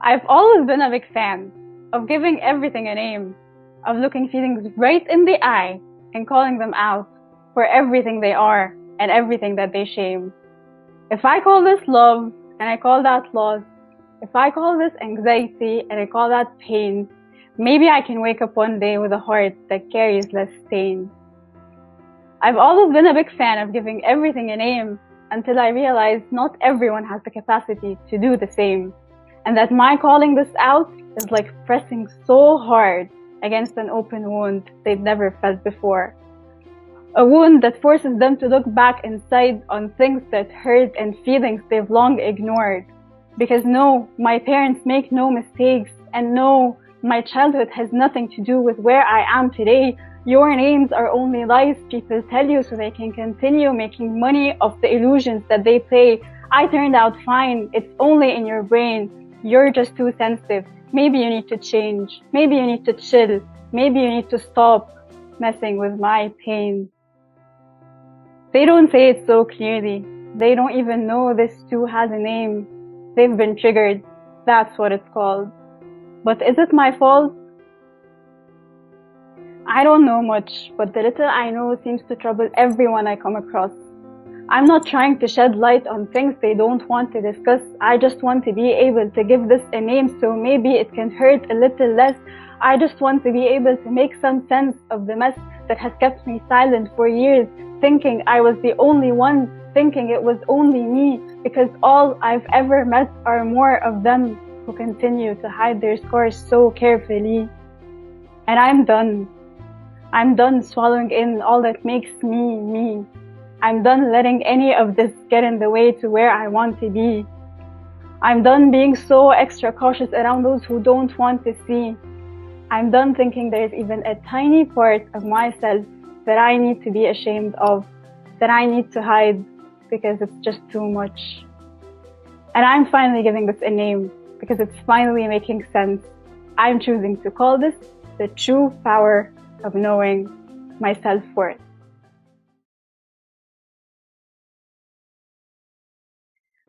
I've always been a big fan of giving everything a name, of looking feelings right in the eye and calling them out for everything they are and everything that they shame. If I call this love and I call that loss, if I call this anxiety and I call that pain, maybe I can wake up one day with a heart that carries less stain. I've always been a big fan of giving everything a name until I realized not everyone has the capacity to do the same, and that my calling this out is like pressing so hard against an open wound they'd never felt before. A wound that forces them to look back inside on things that hurt and feelings they've long ignored. Because no, my parents make no mistakes, and no, my childhood has nothing to do with where I am today. Your names are only lies people tell you so they can continue making money off the illusions that they play. I turned out fine. It's only in your brain. You're just too sensitive. Maybe you need to change. Maybe you need to chill. Maybe you need to stop messing with my pain. They don't say it so clearly. They don't even know this too has a name. They've been triggered. That's what it's called. But is it my fault? I don't know much, but the little I know seems to trouble everyone I come across. I'm not trying to shed light on things they don't want to discuss. I just want to be able to give this a name so maybe it can hurt a little less. I just want to be able to make some sense of the mess that has kept me silent for years, thinking I was the only one, thinking it was only me, because all I've ever met are more of them who continue to hide their scars so carefully. And I'm done. I'm done swallowing in all that makes me, me. I'm done letting any of this get in the way to where I want to be. I'm done being so extra cautious around those who don't want to see. I'm done thinking there's even a tiny part of myself that I need to be ashamed of, that I need to hide because it's just too much. And I'm finally giving this a name because it's finally making sense. I'm choosing to call this the true power of knowing my self-worth.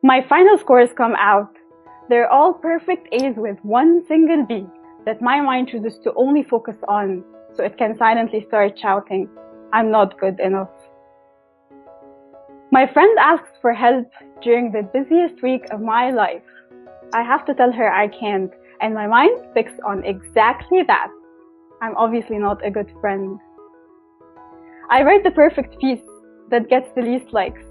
My final scores come out. They're all perfect A's with one single B that my mind chooses to only focus on so it can silently start shouting, I'm not good enough. My friend asks for help during the busiest week of my life. I have to tell her I can't, and my mind picks on exactly that. I'm obviously not a good friend. I write the perfect piece that gets the least likes.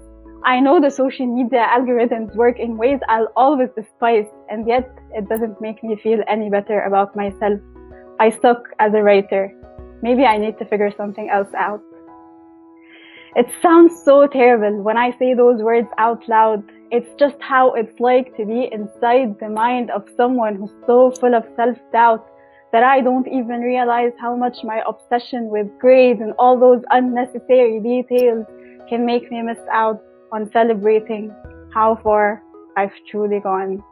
I know the social media algorithms work in ways I'll always despise, and yet it doesn't make me feel any better about myself. I suck as a writer. Maybe I need to figure something else out. It sounds so terrible when I say those words out loud. It's just how it's like to be inside the mind of someone who's so full of self-doubt that I don't even realize how much my obsession with grades and all those unnecessary details can make me miss out on celebrating how far I've truly gone.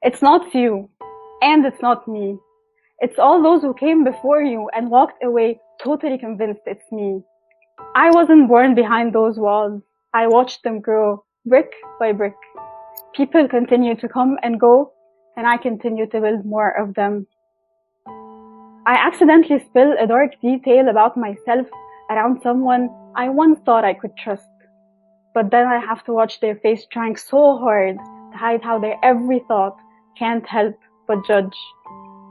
It's not you, and it's not me. It's all those who came before you and walked away totally convinced it's me. I wasn't born behind those walls. I watched them grow, brick by brick. People continue to come and go, and I continue to build more of them. I accidentally spill a dark detail about myself around someone I once thought I could trust. But then I have to watch their face trying so hard to hide how their every thought can't help but judge.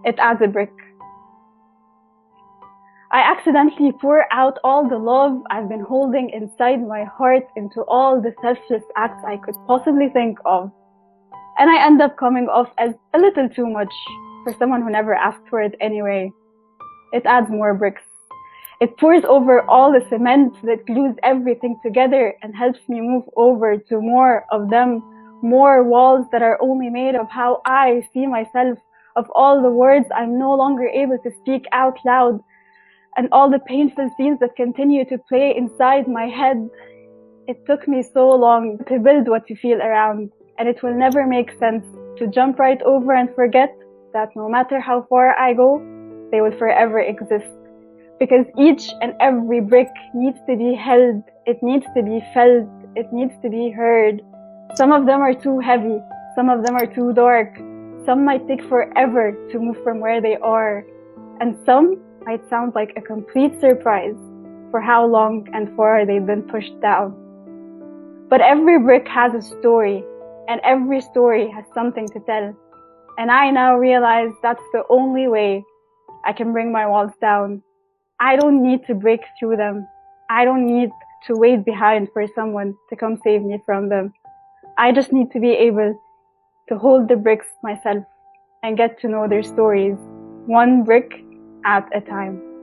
It adds a brick. I accidentally pour out all the love I've been holding inside my heart into all the selfless acts I could possibly think of. And I end up coming off as a little too much for someone who never asked for it anyway. It adds more bricks. It pours over all the cement that glues everything together and helps me move over to more of them, more walls that are only made of how I see myself, of all the words I'm no longer able to speak out loud, and all the painful scenes that continue to play inside my head. It took me so long to build what you feel around, and it will never make sense to jump right over and forget that no matter how far I go, they will forever exist. Because each and every brick needs to be held, it needs to be felt, it needs to be heard. Some of them are too heavy, some of them are too dark, some might take forever to move from where they are, and some might sound like a complete surprise for how long and far they've been pushed down. But every brick has a story, and every story has something to tell. And I now realize that's the only way I can bring my walls down. I don't need to break through them. I don't need to wait behind for someone to come save me from them. I just need to be able to hold the bricks myself and get to know their stories, one brick at a time.